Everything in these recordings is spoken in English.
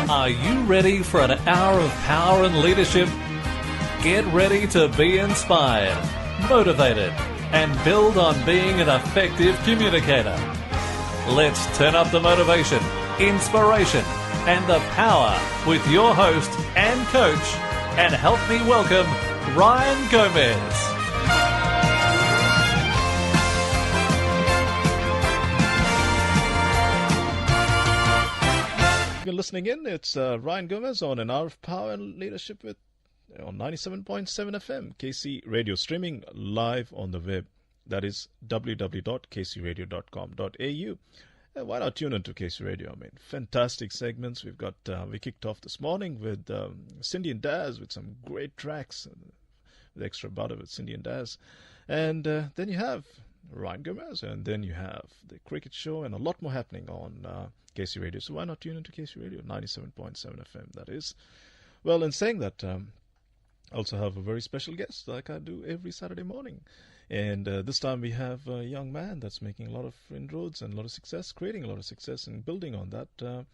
Are you ready for an hour of power and leadership? Get ready to be inspired, motivated, and build on being an effective communicator. Let's turn up the motivation, inspiration, and the power with your host and coach, and help me welcome Ryan Gomez. You're listening in. It's Ryan Gomez on an hour of power and leadership with on 97.7 FM KC Radio, streaming live on the web. That is www.kcradio.com.au. Why not tune into KC Radio? I mean, fantastic segments. We kicked off this morning with Cindy and Daz with some great tracks, with extra butter with Cindy and Daz, and then you have Ryan Gomez, and then you have the cricket show, and a lot more happening on KC Radio. So why not tune into KC Radio, 97.7 FM, that is. Well, in saying that, I also have a very special guest, like I do every Saturday morning. And this time we have a young man that's making a lot of inroads and a lot of success, creating a lot of success and building on that.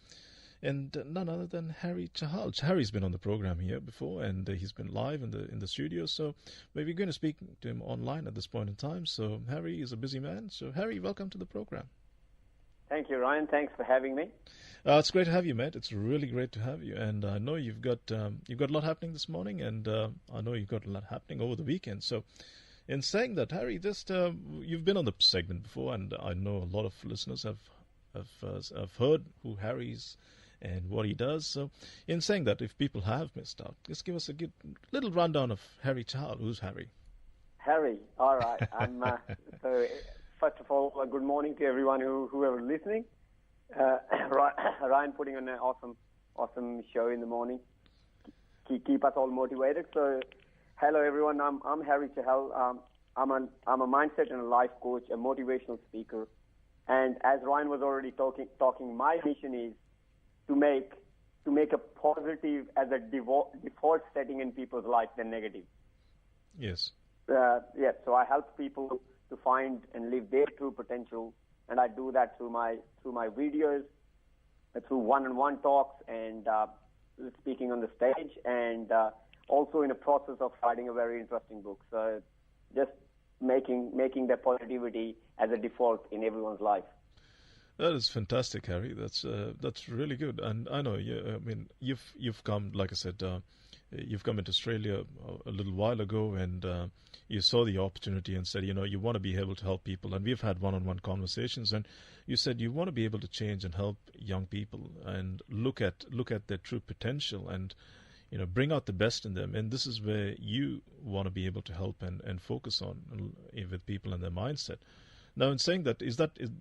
And none other than Harry Chahal. Harry's been on the program here before, and he's been live in the studio. So we're going to speak to him online at this point in time. So Harry is a busy man. So Harry, welcome to the program. Thank you, Ryan. Thanks for having me. It's great to have you, mate. It's really great to have you. And I know you've got a lot happening this morning, and I know you've got a lot happening over the weekend. So in saying that, Harry, just you've been on the segment before, and I know a lot of listeners have heard who Harry is and what he does. So in saying that, if people have missed out, just give us a little rundown of Harry Chahal. Who's Harry? Harry, all right. So first of all, good morning to everyone whoever listening. Ryan putting on an awesome show in the morning. Keep us all motivated. So hello everyone, I'm Harry Chahal. I'm a mindset and a life coach, a motivational speaker. And as Ryan was already talking, my mission is to make a positive as a default setting in people's life than negative. Yes. So I help people to find and live their true potential, and I do that through my videos, through one-on-one talks, and speaking on the stage, and also in the process of writing a very interesting book. So just making the positivity as a default in everyone's life. That is fantastic, Harry. That's really good. And I know, you've come, like I said, you've come into Australia a little while ago, and you saw the opportunity and said, you want to be able to help people. And we've had one-on-one conversations, and you said you want to be able to change and help young people and look at their true potential and bring out the best in them. And this is where you want to be able to help and focus on with people and their mindset. Now, in saying that,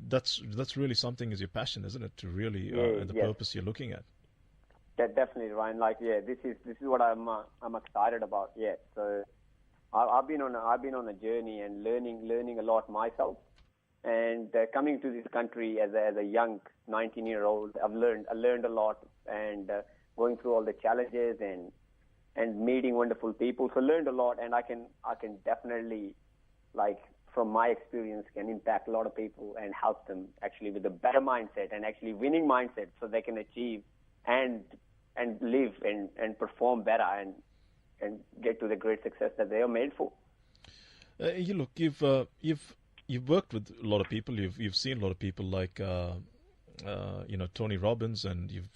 that's really something is your passion, isn't it? To really the purpose you're looking at. Definitely, Ryan. This is what I'm excited about. Yeah. So I've been on a journey and learning a lot myself. And coming to this country as a young 19-year-old, I learned a lot, and going through all the challenges and meeting wonderful people. So learned a lot, and I can definitely, from my experience, can impact a lot of people and help them actually with a better mindset and actually winning mindset, so they can achieve and live and perform better and get to the great success that they are made for. You've worked with a lot of people. You've seen a lot of people like Tony Robbins, and you've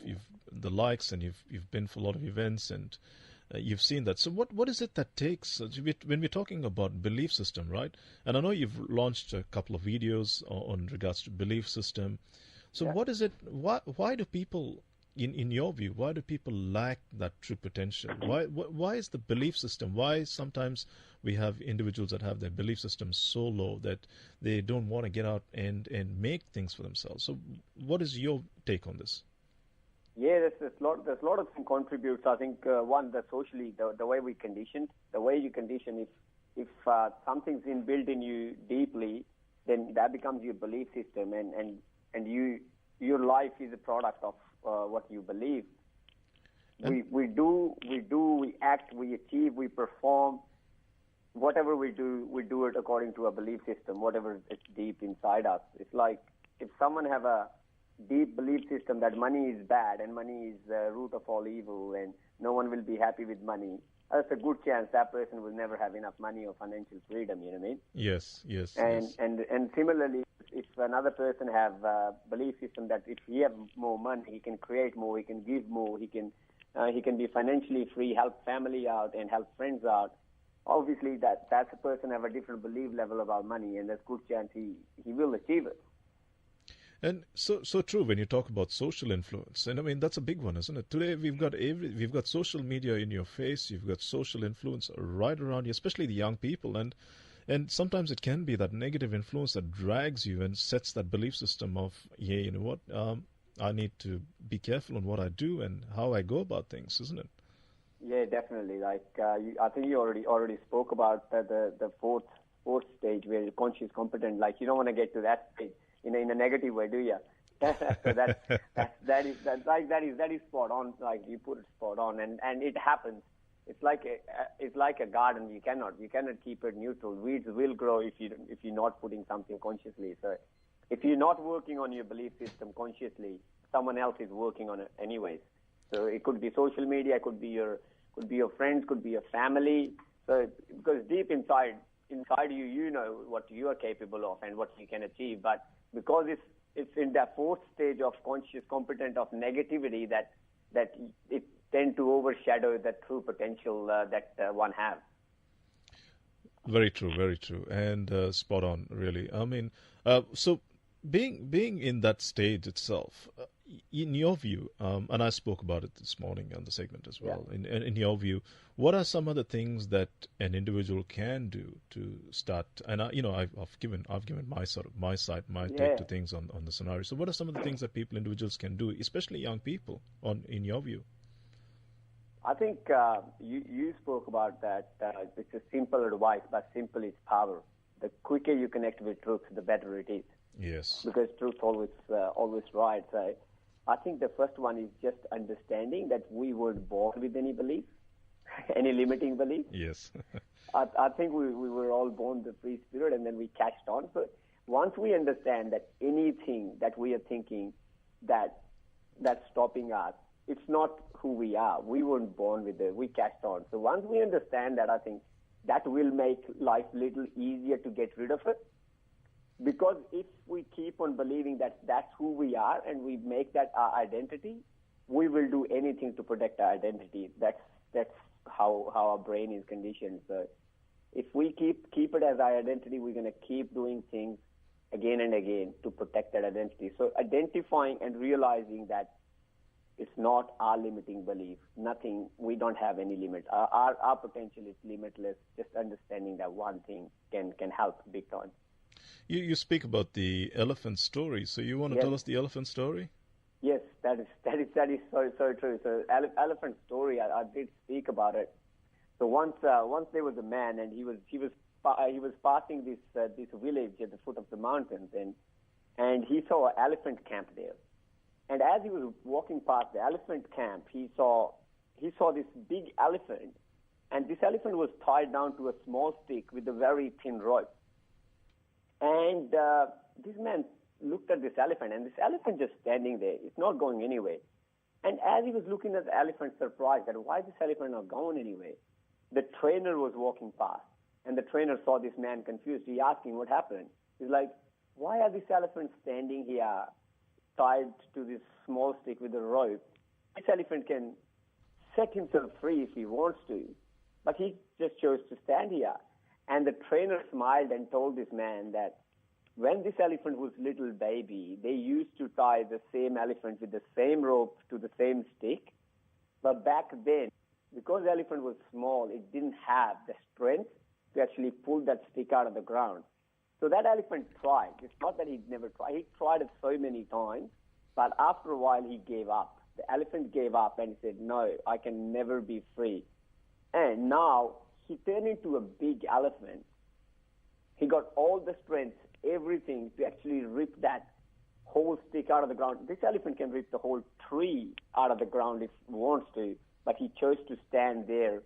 the likes, and you've been for a lot of events, and you've seen that. So what is it that takes when we're talking about belief system, right? And I know you've launched a couple of videos on regards to belief system. So what is it? Why do people, in your view, why do people lack that true potential? Why is the belief system? Why sometimes we have individuals that have their belief system so low that they don't want to get out and make things for themselves? So what is your take on this? Yeah, there's a lot of things contributes. I think one, the socially, the way we conditioned, the way you condition. If something's inbuilt in you deeply, then that becomes your belief system, and your life is a product of what you believe. We do, we act, we achieve, we perform. Whatever we do it according to a belief system, whatever is deep inside us. It's like if someone have a deep belief system that money is bad and money is the root of all evil and no one will be happy with money, there's a good chance that person will never have enough money or financial freedom, you know what I mean? Yes, yes, And yes. and similarly, if another person have a belief system that if he have more money, he can create more, he can give more, he can be financially free, help family out and help friends out. Obviously, that's a person have a different belief level about money, and there's good chance he will achieve it. And so true when you talk about social influence, and I mean that's a big one, isn't it? Today we've got social media in your face, you've got social influence right around you, especially the young people, and sometimes it can be that negative influence that drags you and sets that belief system of, yeah, you know what, I need to be careful on what I do and how I go about things, isn't it? Yeah, definitely. Like I think you already spoke about the fourth stage where you're conscious, competent. Like you don't want to get to that stage in a negative way, do you? So that is spot on. Like you put it spot on, and it happens. It's like a garden. You cannot keep it neutral. Weeds will grow if you're not putting something consciously. So if you're not working on your belief system consciously, someone else is working on it anyways. So it could be social media, it could be your friends, could be your family. So because deep inside you, you know what you are capable of and what you can achieve. But because it's in that fourth stage of conscious, competent of negativity that it tend to overshadow the true potential that one has. Very true, and spot on, really. I mean, so being in that stage itself, in your view, and I spoke about it this morning on the segment as well. Yeah. In your view, what are some other things that an individual can do to start? And I've given my take to things on the scenario. So, what are some of the things that individuals can do, especially young people, in your view? I think you spoke about that. It's a simple advice, but simple is power. The quicker you connect with truth, the better it is. Yes. Because truth always right. So I think the first one is just understanding that we weren't born with any belief, any limiting belief. Yes. I think we were all born the free spirit, and then we catched on. So once we understand that anything that we are thinking that's stopping us, it's not who we are. We weren't born with it. We catched on. So once we understand that, I think that will make life a little easier to get rid of it. Because if we keep on believing that that's who we are and we make that our identity, we will do anything to protect our identity. That's how our brain is conditioned. So if we keep it as our identity, we're going to keep doing things again and again to protect that identity. So identifying and realizing that it's not our limiting belief. Nothing. We don't have any limit. Our potential is limitless. Just understanding that one thing can help big time. You speak about the elephant story. So you want to tell us the elephant story? Yes, that is so true. So elephant story. I did speak about it. So once there was a man, and he was passing this village at the foot of the mountains, and he saw an elephant camp there. And as he was walking past the elephant camp, he saw this big elephant, and this elephant was tied down to a small stick with a very thin rope. And this man looked at this elephant, and this elephant just standing there. It's not going anywhere. And as he was looking at the elephant, surprised that why this elephant not going anywhere, the trainer was walking past, and the trainer saw this man confused. He asked him what happened. He's like, why are these elephants standing here tied to this small stick with a rope? This elephant can set himself free if he wants to, but he just chose to stand here. And the trainer smiled and told this man that when this elephant was little baby, they used to tie the same elephant with the same rope to the same stick. But back then, because the elephant was small, it didn't have the strength to actually pull that stick out of the ground. So that elephant tried. It's not that he never tried. He tried it so many times, but after a while he gave up. The elephant gave up and he said, no, I can never be free. And now he turned into a big elephant. He got all the strength, everything to actually rip that whole stick out of the ground. This elephant can rip the whole tree out of the ground if he wants to, but he chose to stand there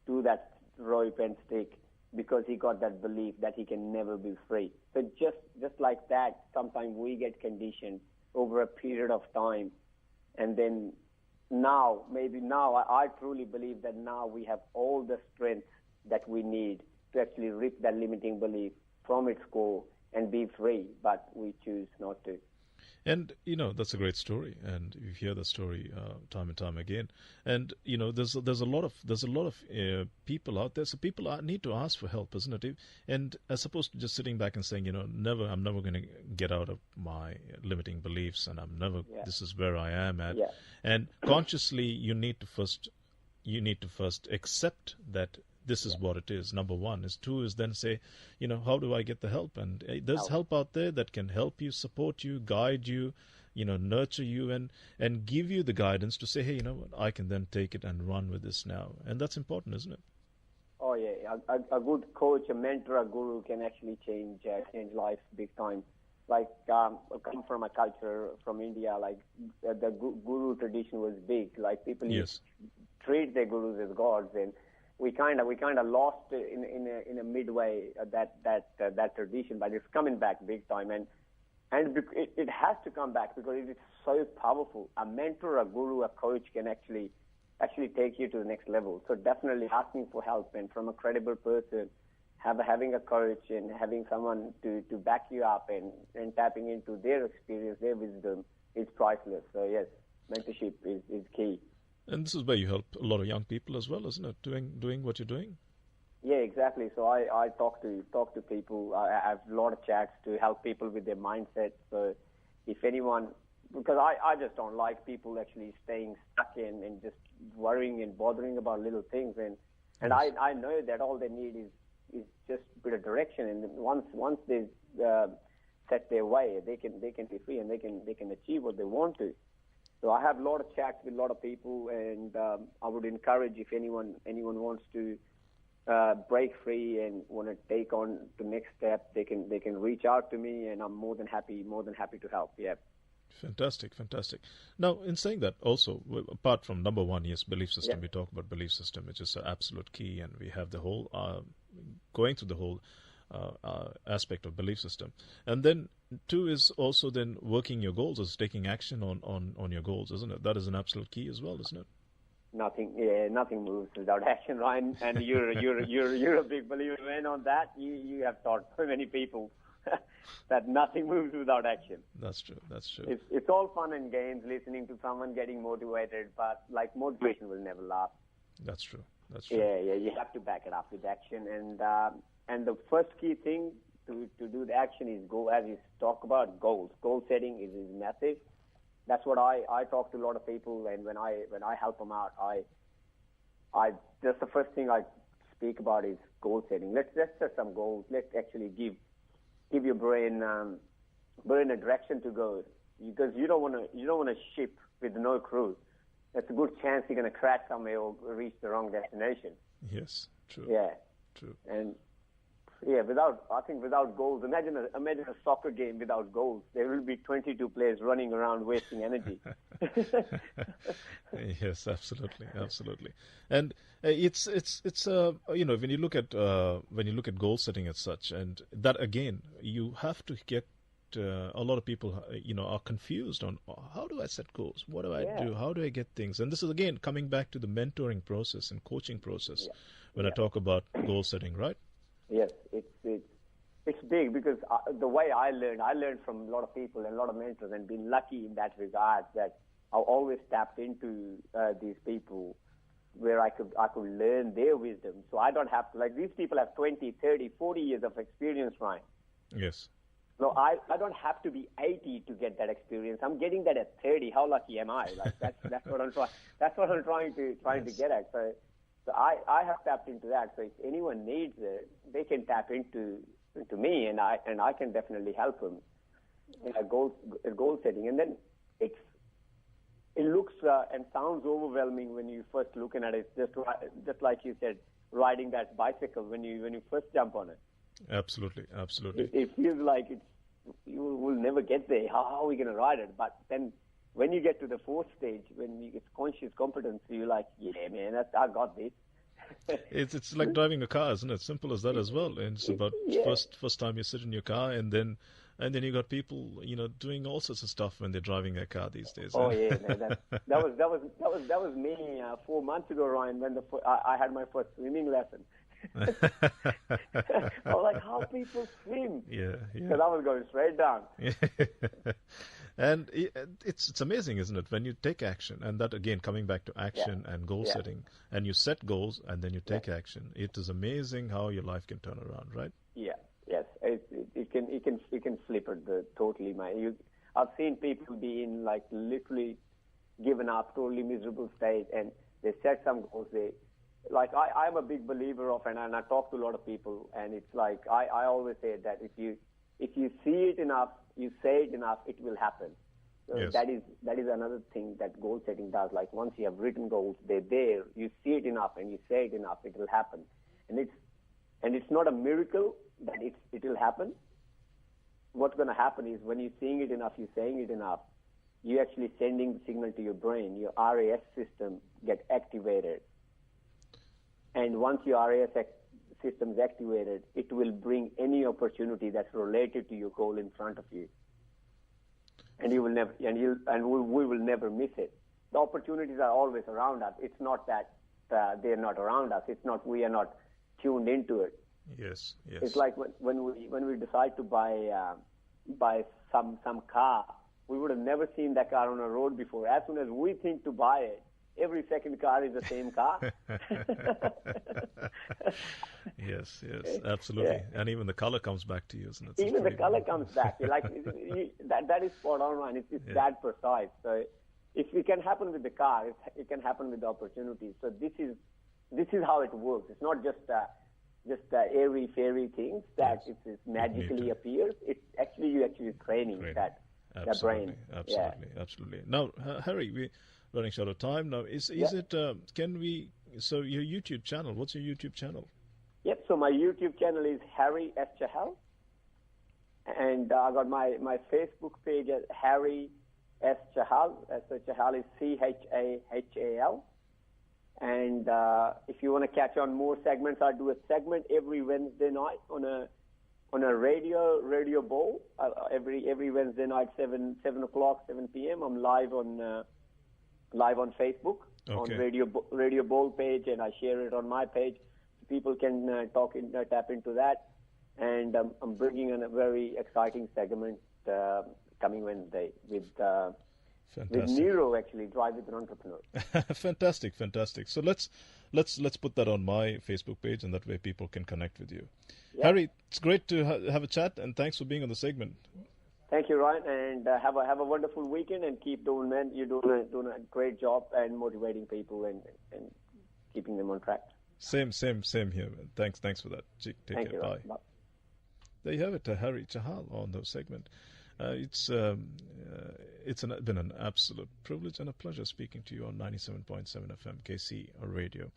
to that rope and stick because he got that belief that he can never be free. So just like that, sometimes we get conditioned over a period of time. And then now, maybe now, I truly believe that now we have all the strength that we need to actually rip that limiting belief from its core and be free, but we choose not to. And that's a great story, and you hear the story time and time again. And there's a lot of people out there. So people need to ask for help, isn't it? And as opposed to just sitting back and saying, I'm never going to get out of my limiting beliefs, and this is where I am at. Yeah. And consciously, you need to first accept that this is what it is. Number one. Two is then say, how do I get the help? And there's help out there that can help you, support you, guide you, nurture you, and give you the guidance to say, hey, what, I can then take it and run with this now. And that's important, isn't it? Oh yeah, a good coach, a mentor, a guru can actually change lives big time. Like I come from a culture from India, like the guru tradition was big. Like people used to treat their gurus as gods, and we kind of lost in a midway that tradition, but it's coming back big time, and it has to come back because it is so powerful. A mentor, a guru, a coach can actually take you to the next level. So definitely asking for help, and from a credible person, having a coach and having someone to back you up and tapping into their experience, their wisdom is priceless. So yes, mentorship is key. And this is where you help a lot of young people as well, isn't it? Doing what you're doing. Yeah, exactly. So I talk to people. I have a lot of chats to help people with their mindset. So if anyone, because I just don't like people actually staying stuck in and just worrying and bothering about little things. And I know that all they need is just a bit of direction. And once they set their way, they can be free and they can achieve what they want to. So I have a lot of chats with a lot of people, and I would encourage if anyone wants to break free and want to take on the next step, they can reach out to me, and I'm more than happy to help. Yeah. Fantastic. Now, in saying that, also apart from number one, yes, belief system. We talk about belief system, which is an absolute key, and we have the whole going through the whole aspect of belief system. And then two is also then working your goals, is taking action on your goals, isn't it? That is an absolute key as well, isn't it? Nothing moves without action, Ryan. And you're a big believer in on that. You have taught so many people that nothing moves without action. That's true. It's all fun and games, listening to someone getting motivated, but like motivation will never last. That's true. Yeah. You have to back it up with action, and the first key thing to do the action is as you talk about goals. Goal setting is massive. That's what I talk to a lot of people, and when I help them out, I just the first thing I speak about is goal setting. Let's set some goals. Let's actually give your brain a direction to go, because you don't want to ship with no crew. That's a good chance you're going to crash somewhere or reach the wrong destination. Yes, true. Yeah, true. And yeah, without goals, imagine a soccer game without goals. There will be 22 players running around wasting energy. Yes, absolutely. And it's when you look at goal setting as such, and that again, you have to get a lot of people are confused on how do I set goals, what do I do, how do I get things. And this is again coming back to the mentoring process and coaching process when I talk about goal setting, right? Yes, it's big, because the way I learned from a lot of people and a lot of mentors, and been lucky in that regard that I always tapped into these people where I could learn their wisdom. So I don't have to, like, these people have 20, 30, 40 years of experience, Ryan. Yes. So I don't have to be 80 to get that experience. I'm getting that at 30. How lucky am I? Like that's what I'm trying. That's what I'm trying to get at. So I have tapped into that. So if anyone needs it, they can tap into me, and I can definitely help them in a goal setting. And then it looks and sounds overwhelming when you first looking at it. Just like you said, riding that bicycle when you first jump on it. Absolutely. It feels like you will never get there. How are we going to ride it? But then when you get to the fourth stage, when it's conscious competence, you're like, yeah, man, I got this. It's like driving a car, isn't it? Simple as that as well. And it's about first time you sit in your car, and then And then you got people, doing all sorts of stuff when they're driving their car these days. Oh yeah, that was me 4 months ago, Ryan, when I had my first swimming lesson. I was like, how people swim? Yeah. Because I was going straight down. And it's amazing, isn't it, when you take action, and that again coming back to action and goal setting, and you set goals and then you take action. It is amazing how your life can turn around, right? Yeah. Yes. It can flip it totally, man. I've seen people be in like literally given up, totally miserable state, and they set some goals. I'm a big believer of, and I talk to a lot of people, and it's like I always say that if you see it enough, you say it enough, it will happen. So yes. that is another thing that goal setting does. Like once you have written goals, they're there. You see it enough, and you say it enough, it will happen. And it's not a miracle that it will happen. What's going to happen is when you're seeing it enough, you're saying it enough, you're actually sending the signal to your brain. Your RAS system gets activated. And once your RAS system is activated, it will bring any opportunity that's related to your goal in front of you. And we will never miss it. The opportunities are always around us. It's not that they're not around us. It's not we are not tuned into it. Yes. It's like when we decide to buy some car, we would have never seen that car on a road before. As soon as we think to buy it, every second car is the same car. Yes, absolutely. Yeah. And even the color comes back to you, isn't it? Even the color comes back. Like that is spot on, man. It's that precise. So if it can happen with the car, it can happen with the opportunities. So this is how it works. It's not just airy fairy things that it magically appears. It's actually you're training that brain. Absolutely. Now, Harry, we're running short of time. Now, is it? Can we? So your YouTube channel. What's your YouTube channel? Yep. So my YouTube channel is Harry S. Chahal, and I got my Facebook page at Harry S. Chahal. So Chahal is Chahal. And if you want to catch on more segments, I do a segment every Wednesday night on a radio bowl. Every Wednesday night, 7 o'clock, 7 p.m. I'm live on Facebook on radio bowl page, and I share it on my page. So people can tap into that. And I'm bringing in a very exciting segment coming Wednesday with Nero, actually, Drive with an Entrepreneur. Fantastic. So let's put that on my Facebook page, and that way people can connect with you. Yep. Harry, it's great to have a chat, and thanks for being on the segment. Thank you, Ryan, and have a wonderful weekend, and keep doing, man. You're doing a great job and motivating people and keeping them on track. Same here, man. Thanks for that. Take care. Bye. There you have it, Harry Chahal on the segment. It's been an absolute privilege and a pleasure speaking to you on 97.7 FM KC Radio.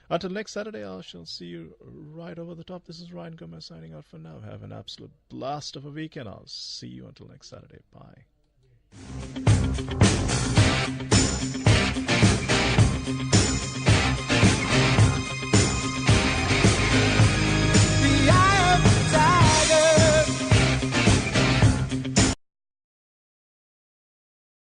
Until next Saturday, I shall see you right over the top. This is Ryan Gomez signing out for now. Have an absolute blast of a weekend. I'll see you until next Saturday. Bye.